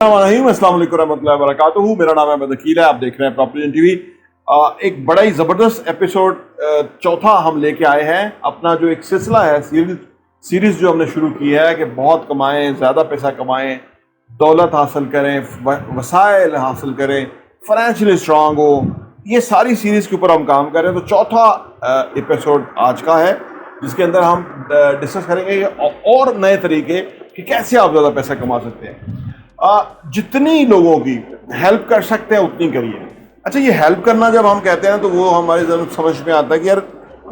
السلام علیکم ورحمۃ اللہ وبرکاتہ. میرا نام ہے عقیل ہے. آپ دیکھ رہے ہیں پراپرٹی ٹی وی. ایک بڑا ہی زبردست ایپیسوڈ چوتھا ہم لے کے آئے ہیں. اپنا جو ایک سلسلہ ہے سیریز جو ہم نے شروع کی ہے کہ بہت کمائیں, زیادہ پیسہ کمائیں, دولت حاصل کریں, وسائل حاصل کریں, فائنینشلی اسٹرانگ ہو. یہ ساری سیریز کے اوپر ہم کام کر رہے ہیں. تو چوتھا ایپیسوڈ آج کا ہے جس کے اندر ہم ڈسکس کریں گے اور نئے طریقے کہ کیسے آپ زیادہ پیسہ کما سکتے ہیں. جتنی لوگوں کی ہیلپ کر سکتے ہیں اتنی کریے. اچھا, یہ ہیلپ کرنا جب ہم کہتے ہیں تو وہ ہمارے سمجھ میں آتا ہے کہ یار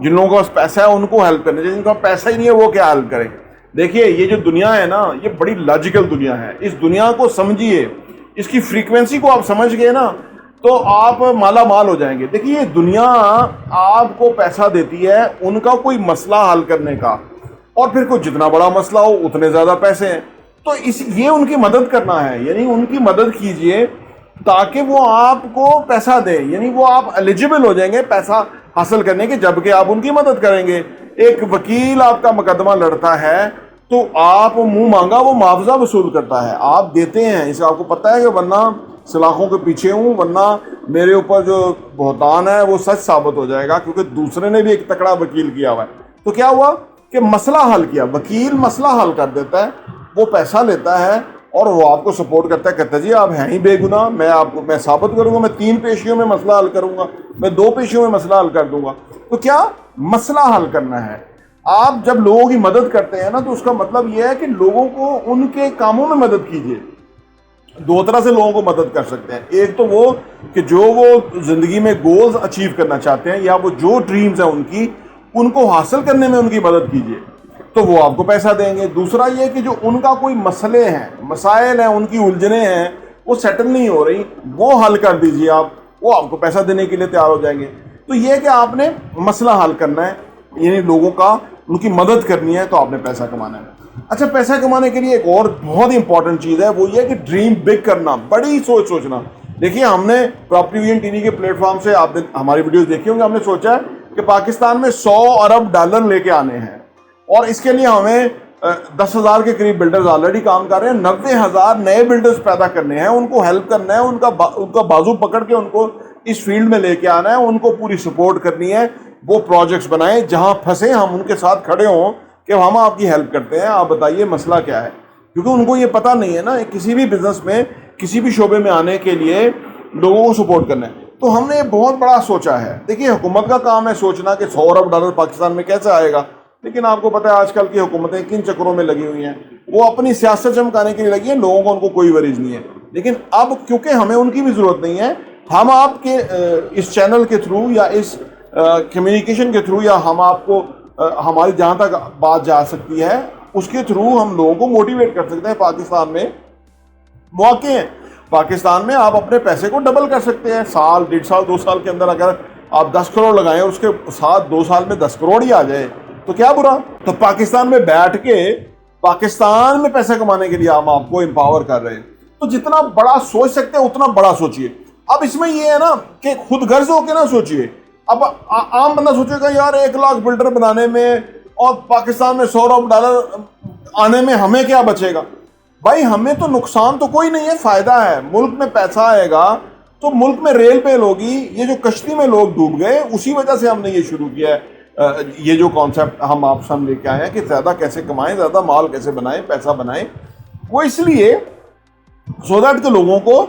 جن لوگوں کے پاس پیسہ ہے ان کو ہیلپ کرنا چاہیے, جن کا پیسہ ہی نہیں ہے وہ کیا ہیلپ کریں. دیکھیے, یہ جو دنیا ہے نا, یہ بڑی لاجیکل دنیا ہے. اس دنیا کو سمجھیے, اس کی فریکوینسی کو آپ سمجھ گئے نا تو آپ مالا مال ہو جائیں گے. دیکھیے, دنیا آپ کو پیسہ دیتی ہے ان کا کوئی مسئلہ حل کرنے کا, اور پھر کوئی جتنا بڑا مسئلہ ہو اتنے زیادہ پیسے ہیں. تو یہ ان کی مدد کرنا ہے, یعنی ان کی مدد کیجئے تاکہ وہ آپ کو پیسہ دیں, یعنی وہ آپ ایلیجیبل ہو جائیں گے پیسہ حاصل کرنے کے جبکہ آپ ان کی مدد کریں گے. ایک وکیل آپ کا مقدمہ لڑتا ہے تو آپ منہ مانگا وہ معاوضہ وصول کرتا ہے, آپ دیتے ہیں. اسے آپ کو پتہ ہے کہ ورنہ سلاخوں کے پیچھے ہوں, ورنہ میرے اوپر جو بہتان ہے وہ سچ ثابت ہو جائے گا, کیونکہ دوسرے نے بھی ایک تکڑا وکیل کیا ہوا ہے. تو کیا ہوا کہ مسئلہ حل کیا, وکیل مسئلہ حل کر دیتا ہے, وہ پیسہ لیتا ہے اور وہ آپ کو سپورٹ کرتا ہے, کہتا ہے جی آپ ہیں ہی بے گناہ, میں ثابت کروں گا, میں 3 پیشیوں میں مسئلہ حل کروں گا, میں 2 پیشیوں میں مسئلہ حل کر دوں گا. تو کیا مسئلہ حل کرنا ہے. آپ جب لوگوں کی مدد کرتے ہیں نا تو اس کا مطلب یہ ہے کہ لوگوں کو ان کے کاموں میں مدد کیجیے. 2 طرح سے لوگوں کو مدد کر سکتے ہیں. ایک تو وہ کہ جو وہ زندگی میں گولز اچیو کرنا چاہتے ہیں یا وہ جو ڈریمز ہیں ان کو حاصل کرنے میں ان کی مدد کیجیے تو وہ آپ کو پیسہ دیں گے. دوسرا یہ کہ جو ان کا کوئی مسئلے ہیں, مسائل ہیں, ان کی الجھنیں ہیں, وہ سیٹل نہیں ہو رہی, وہ حل کر دیجیے آپ, وہ آپ کو پیسہ دینے کے لیے تیار ہو جائیں گے. تو یہ کہ آپ نے مسئلہ حل کرنا ہے, یعنی لوگوں کا ان کی مدد کرنی ہے, تو آپ نے پیسہ کمانا ہے. اچھا, پیسہ کمانے کے لیے ایک اور بہت امپورٹنٹ چیز ہے, وہ یہ کہ ڈریم بگ کرنا, بڑی سوچنا. دیکھیے, ہم نے پراپرٹی ویژن ٹی وی کے پلیٹ فارم سے آپ نے ہماری ویڈیوز دیکھی ہوں گے, ہم نے سوچا ہے کہ پاکستان میں $100 ارب لے کے آنے ہیں, اور اس کے لیے ہمیں 10,000 کے قریب بلڈرز آلریڈی کام کر رہے ہیں. 90,000 نئے بلڈرز پیدا کرنے ہیں, ان کو ہیلپ کرنا ہے, ان کا بازو پکڑ کے ان کو اس فیلڈ میں لے کے آنا ہے, ان کو پوری سپورٹ کرنی ہے. وہ پروجیکٹس بنائیں جہاں پھنسے ہم ان کے ساتھ کھڑے ہوں کہ ہم آپ کی ہیلپ کرتے ہیں, آپ بتائیے مسئلہ کیا ہے. کیونکہ ان کو یہ پتہ نہیں ہے نا, کسی بھی بزنس میں کسی بھی شعبے میں آنے کے لیے لوگوں کو سپورٹ کرنا ہے. تو ہم نے بہت بڑا سوچا ہے. دیکھیے, حکومت کا کام ہے سوچنا کہ $100 ارب پاکستان میں کیسے آئے گا, لیکن آپ کو پتہ ہے آج کل کی حکومتیں کن چکروں میں لگی ہوئی ہیں. وہ اپنی سیاست چمکانے کے لیے لگی ہیں, لوگوں کو ان کو کوئی غرض نہیں ہے. لیکن اب کیونکہ ہمیں ان کی بھی ضرورت نہیں ہے, ہم آپ کے اس چینل کے تھرو یا اس کمیونیکیشن کے تھرو, یا ہم آپ کو ہماری جہاں تک بات جا سکتی ہے اس کے تھرو ہم لوگوں کو موٹیویٹ کر سکتے ہیں. پاکستان میں مواقع ہیں, پاکستان میں آپ اپنے پیسے کو ڈبل کر سکتے ہیں. سال, 1.5 سال, 2 سال کے اندر اگر آپ 10 کروڑ لگائیں اور اس کے ساتھ 2 سال میں 10 کروڑ ہی آ جائے تو کیا برا. تو پاکستان میں بیٹھ کے پاکستان میں پیسہ کمانے کے لیے ہم آپ کو امپاور کر رہے ہیں. تو جتنا بڑا سوچ سکتے ہیں اتنا بڑا سوچئے. اب اس میں یہ ہے نا کہ خود غرض ہو کے نہ سوچئے. اب عام بندہ سوچے گا یار 1 لاکھ بلڈر بنانے میں اور پاکستان میں $100 ارب آنے میں ہمیں کیا بچے گا. بھائی, ہمیں تو نقصان تو کوئی نہیں ہے, فائدہ ہے. ملک میں پیسہ آئے گا تو ملک میں ریل پیل ہوگی. یہ جو کشتی میں لوگ ڈوب گئے اسی وجہ سے ہم نے یہ شروع کیا ہے. یہ جو کانسیپٹ ہم آپ سامنے لے کے آئے ہیں کہ زیادہ کیسے کمائیں, زیادہ مال کیسے بنائیں, پیسہ بنائیں, وہ اس لیے سو دیٹ کہ لوگوں کو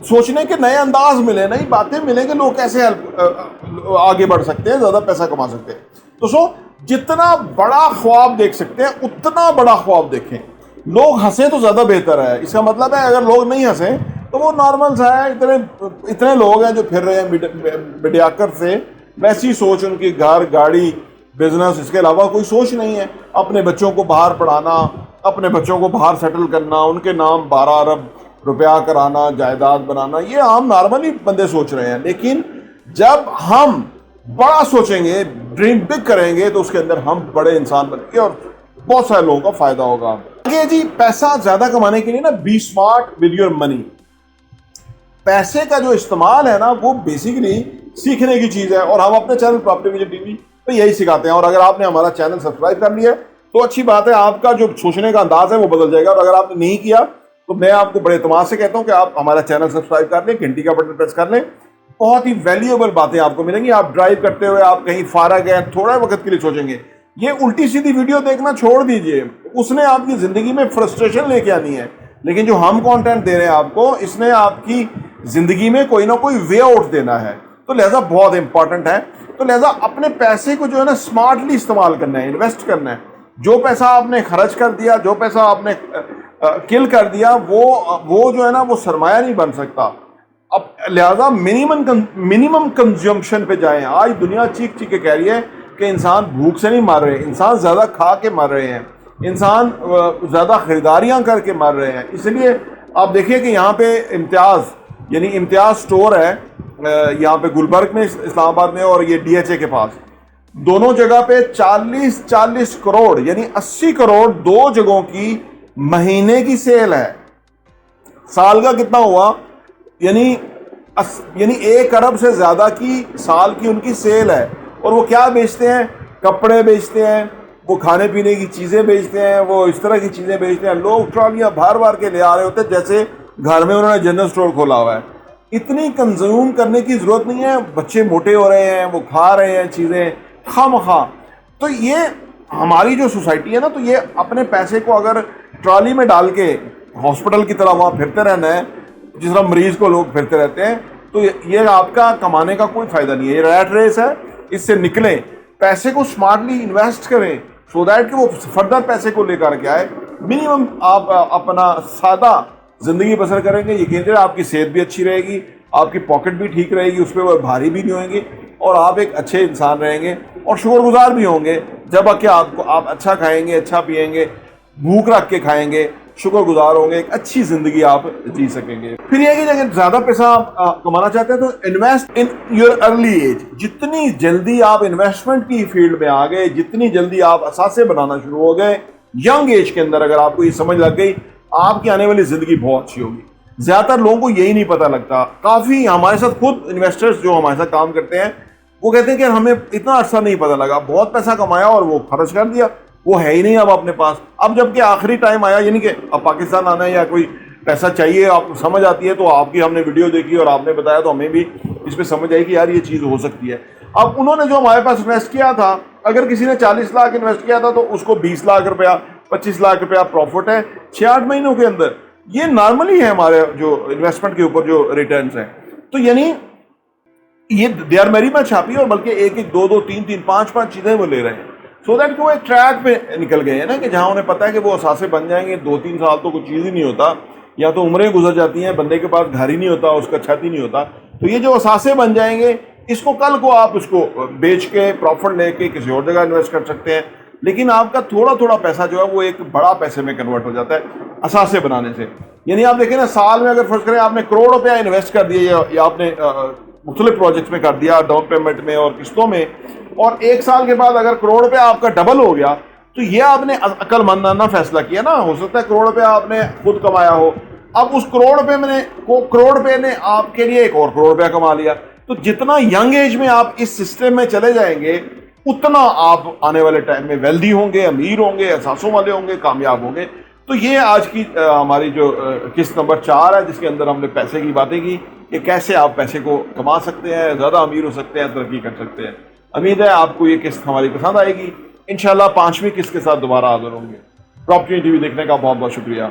سوچنے کے نئے انداز ملے, نئی باتیں ملیں کہ لوگ کیسے آگے بڑھ سکتے ہیں, زیادہ پیسہ کما سکتے ہیں. تو جتنا بڑا خواب دیکھ سکتے ہیں اتنا بڑا خواب دیکھیں. لوگ ہنسیں تو زیادہ بہتر ہے. اس کا مطلب ہے اگر لوگ نہیں ہنسیں تو وہ نارمل سا ہے. اتنے لوگ ہیں جو پھر رہے ہیں میڈیاکر سے, ویسی سوچ ان کی, گھر, گاڑی, بزنس, اس کے علاوہ کوئی سوچ نہیں ہے. اپنے بچوں کو باہر پڑھانا, اپنے بچوں کو باہر سیٹل کرنا, ان کے نام 12 ارب روپیہ کرانا, جائیداد بنانا, یہ عام نارملی بندے سوچ رہے ہیں. لیکن جب ہم بڑا سوچیں گے, ڈریم بگ کریں گے, تو اس کے اندر ہم بڑے انسان بنیں گے اور بہت سارے لوگوں کا فائدہ ہوگا. آگے جی, پیسہ زیادہ کمانے کے لیے نا be smart with your money. پیسے کا جو استعمال ہے نا وہ بیسیکلی سیکھنے کی چیز ہے, اور ہم اپنے channel property vision T V پہ یہی سکھاتے ہیں. اور اگر آپ نے ہمارا چینل سبسکرائب کر لیا ہے تو اچھی بات ہے, آپ کا جو سوچنے کا انداز ہے وہ بدل جائے گا. اور اگر آپ نے نہیں کیا تو میں آپ کو بڑے اعتماد سے کہتا ہوں کہ آپ ہمارا چینل سبسکرائب کر لیں, گھنٹی کا بٹن پریس کر لیں. بہت ہی ویلیوبل باتیں آپ کو ملیں گی. آپ ڈرائیو کرتے ہوئے, آپ کہیں فارغ ہیں, تھوڑا وقت کے لیے سوچیں گے, یہ الٹی سیدھی ویڈیو دیکھنا چھوڑ دیجئے, اس نے آپ کی زندگی میں فرسٹریشن لے کے آنی ہے. لیکن جو ہم کانٹینٹ دے رہے ہیں آپ کو, اس نے آپ کی زندگی میں کوئی نہ کوئی وے آؤٹ دینا ہے. تو لہذا بہت امپورٹنٹ ہے. تو لہذا اپنے پیسے کو جو ہے نا اسمارٹلی استعمال کرنا ہے, انویسٹ کرنا ہے. جو پیسہ آپ نے خرچ کر دیا, جو پیسہ آپ نے کل کر دیا, وہ جو ہے نا وہ سرمایہ نہیں بن سکتا. اب لہذا منیمم کنزیومشن پہ جائیں. آج دنیا چیخ چیخ کے کہہ رہی ہے کہ انسان بھوک سے نہیں مر رہے, انسان زیادہ کھا کے مر رہے ہیں, انسان زیادہ خریداریاں کر کے مر رہے ہیں. اس لیے آپ دیکھیں کہ یہاں پہ امتیاز, یعنی امتیاز سٹور ہے یہاں پہ گلبرگ میں, اسلام آباد میں, اور یہ ڈی ایچ اے کے پاس, دونوں جگہ پہ 40 کروڑ یعنی 80 کروڑ دو جگہوں کی مہینے کی سیل ہے. سال کا کتنا ہوا, یعنی 1 ارب سے زیادہ کی سال کی ان کی سیل ہے. اور وہ کیا بیچتے ہیں؟ کپڑے بیچتے ہیں, وہ کھانے پینے کی چیزیں بیچتے ہیں, وہ اس طرح کی چیزیں بیچتے ہیں. لوگ ٹرالیاں بھار کے لے آ رہے ہوتے جیسے گھر میں انہوں نے جنرل اسٹور کھولا ہوا ہے. اتنی کنزیوم کرنے کی ضرورت نہیں ہے. بچے موٹے ہو رہے ہیں, وہ کھا رہے ہیں چیزیں خواہ. تو یہ ہماری جو سوسائٹی ہے نا, تو یہ اپنے پیسے کو اگر ٹرالی میں ڈال کے ہاسپٹل کی طرح وہاں پھرتے رہنا ہے, جس طرح مریض کو لوگ پھرتے رہتے ہیں, تو یہ آپ کا کمانے کا کوئی فائدہ نہیں ہے. یہ ریٹ ریس ہے, اس سے نکلیں. پیسے کو اسمارٹلی انویسٹ کریں سو دیٹ کہ وہ فردر پیسے کو لے کر کے آئے. منیمم آپ اپنا سادہ زندگی بسر کریں گے, یقین کریں آپ کی صحت بھی اچھی رہے گی, آپ کی پاکٹ بھی ٹھیک رہے گی, اس پہ وہ بھاری بھی نہیں ہوئیں گے, اور آپ ایک اچھے انسان رہیں گے اور شکر گزار بھی ہوں گے. جب کہ آپ اچھا کھائیں گے, اچھا پیئیں گے, بھوک رکھ کے کھائیں گے, شکر گزار ہوں گے, ایک اچھی زندگی آپ جی سکیں گے. پھر یہ کہ اگر زیادہ پیسہ آپ کمانا چاہتے ہیں تو invest in your early age. جتنی جلدی آپ انویسٹمنٹ کی فیلڈ میں آ گئے, جتنی جلدی آپ اثاثے بنانا شروع ہو گئے ینگ ایج کے اندر, اگر آپ کو یہ سمجھ لگ گئی, آپ کی آنے والی زندگی بہت اچھی ہوگی. زیادہ تر لوگوں کو یہی نہیں پتہ لگتا. کافی ہمارے ساتھ خود انویسٹرز جو ہمارے ساتھ کام کرتے ہیں, وہ کہتے ہیں کہ ہمیں اتنا عرصہ نہیں پتہ لگا, بہت پیسہ کمایا اور وہ خرچ کر دیا, وہ ہے ہی نہیں اب اپنے پاس. اب جب کہ آخری ٹائم آیا, یعنی کہ اب پاکستان آنا ہے یا کوئی پیسہ چاہیے, آپ کو سمجھ آتی ہے, تو آپ کی ہم نے ویڈیو دیکھی اور آپ نے بتایا, تو ہمیں بھی اس پہ سمجھ آئی کہ یار یہ چیز ہو سکتی ہے. اب انہوں نے جو ہمارے پاس انویسٹ کیا تھا, اگر کسی نے 40 لاکھ انویسٹ کیا تھا تو اس کو 20 لاکھ روپیہ 25 لاکھ روپیہ پروفٹ ہے 6-8 مہینوں کے اندر. یہ نارملی ہے ہمارے جو انویسٹمنٹ کے اوپر جو ریٹرنز ہیں. تو یعنی یہ دے آر میری میں چھاپی, اور بلکہ 1-1 2-2 3-3 5-5 چیزیں وہ لے رہے ہیں, سو دیٹ کہ وہ ایک ٹریک پہ نکل گئے ہیں نا, کہ جہاں انہیں پتا ہے کہ وہ اثاثے بن جائیں گے 2-3 سال تو کوئی چیز ہی نہیں ہوتا, یا تو عمریں گزر جاتی ہیں, بندے کے پاس گھر ہی نہیں ہوتا, اس کا چھت ہی نہیں ہوتا. تو یہ جو اثاثے بن جائیں گے, اس کو کل کو آپ اس کو بیچ کے پروفٹ لے کے کسی اور جگہ انویسٹ کر سکتے ہیں. لیکن آپ کا تھوڑا تھوڑا پیسہ جو ہے وہ ایک بڑا پیسے میں کنورٹ ہو جاتا ہے اثاثے بنانے سے. یعنی آپ دیکھیں نا, سال میں اگر فرض کریں آپ نے کروڑ روپیہ انویسٹ کر دیے, یا آپ نے مختلف پروجیکٹس میں کر دیا, ڈاؤن پیمنٹ میں اور قسطوں میں, اور 1 سال کے بعد اگر کروڑ روپیہ آپ کا ڈبل ہو گیا, تو یہ آپ نے عقل مندانہ فیصلہ کیا نا. ہو سکتا ہے کروڑ روپیہ آپ نے خود کمایا ہو, اب اس کروڑ روپے نے آپ کے لیے ایک اور کروڑ روپیہ کما لیا. تو جتنا ینگ ایج میں آپ اس سسٹم میں چلے جائیں گے, اتنا آپ آنے والے ٹائم میں ویلدی ہوں گے, امیر ہوں گے, احساسوں والے ہوں گے, کامیاب ہوں گے. تو یہ آج کی ہماری جو قسط نمبر 4 ہے, جس کے اندر ہم نے پیسے کی باتیں کی, کہ کیسے آپ پیسے کو کما سکتے ہیں, زیادہ امیر ہو سکتے ہیں, ترقی کر سکتے ہیں. امید ہے آپ کو یہ قسط ہماری پسند آئے گی. انشاءاللہ 5ویں قسط کے ساتھ دوبارہ حاضر ہوں گے. پراپرٹی ٹی وی دیکھنے کا بہت بہت شکریہ.